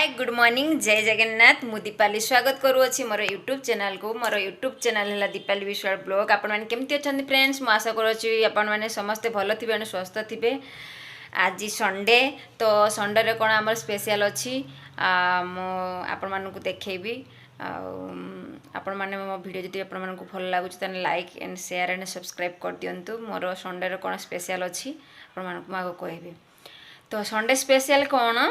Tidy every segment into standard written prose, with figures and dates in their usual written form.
Hi good morning जय जगन्नाथ मु दीपाली स्वागत करुँची मोर यूट्यूब चैनल को मोर यूट्यूब चैनल है दीपाली विश्वाल ब्लॉग आपण मैंने केमती अच्छा फ्रेंड्स मुझे आशा करुँची आपण मैंने समस्ते भल थे स्वस्थ थे। आज संडे तो संडे रे कौन आमर स्पेशल अच्छी आपण मानू देखेबी आपण मैंने मो वीडियो जब आपण मानू भल लगुच like and share and subscribe कर दिंतु मोर संडे रे कौन स्पेशल अच्छी आपण मानू आगे कहबी। तो संडे स्पेशल कौन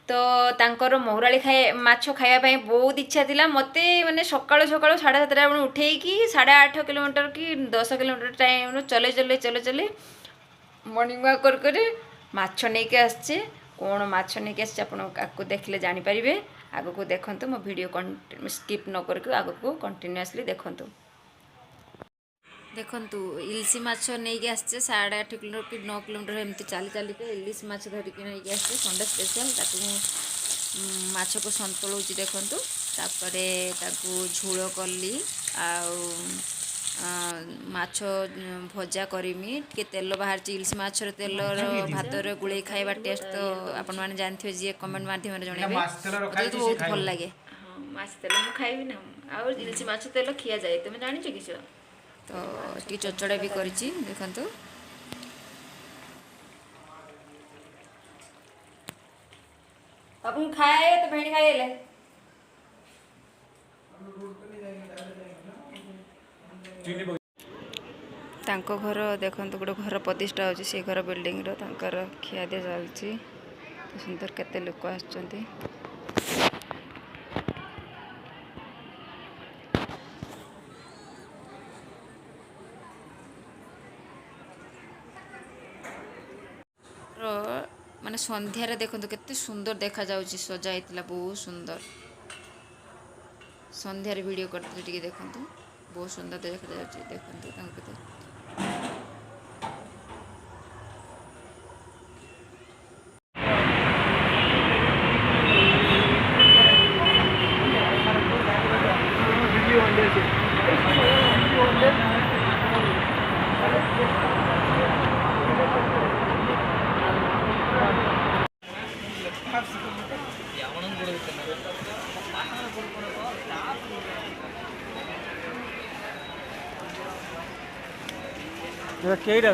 तो तांकर महुराली खाए माछ खायापाई बहुत इच्छा थिला मते माने सकाळु सकाळु 7:30 बजे उठेकी 8.5 किलोमीटर कि 10 किलोमीटर टाइम चले चले चले चले मॉर्निंग वॉक कर करे माछ नेके आछे कोन माछ नेके आछे आपण आपको देखले जानि परिबे। आगो को देखंतु मो वीडियो स्किप न करके आगो को कंटिन्यूअसली देखंतु। देखंतु इलिसी माछ नहीं आसचे 8.5 किलोमीटर कि 9 किलोमीटर एमती चली चली के इलिसी माछ धरिक नहीं आसचे संडे स्पेशल ताकू माछ को संतुलुची देखंतु तापरे ताकू झोल कली माछ भजा करमी टे तेल बाहर इलिसी माछ तेल भात गुड़े खाଇବା टेस्ट तो आपण मैंने जानते जी कमेंट माध्यम जनइबे तो बहुत भल लगे। हाँ माछ तेल मुझे खाइबी ना आ इलिसी माछ तेल खिया जाए तुम जान कि तो टी चचड़ा भी करिछि देखंतु। अपन खाए तो भेड़ी खाए ले तांको घर देखंतु गोटे घर प्रतिष्ठा होछि से घर बिल्डिंग रो तांकर खिया दे चलछि सुंदर केते लोक आछंती। माने संध्यारे देखंतु केते सुंदर देखा जाउछि सजा हेतला बहुत सुंदर संध्यारे वीडियो करते टिके देखंतु बहुत सुंदर देखा जाउछि देखंतु तांको केते केईटा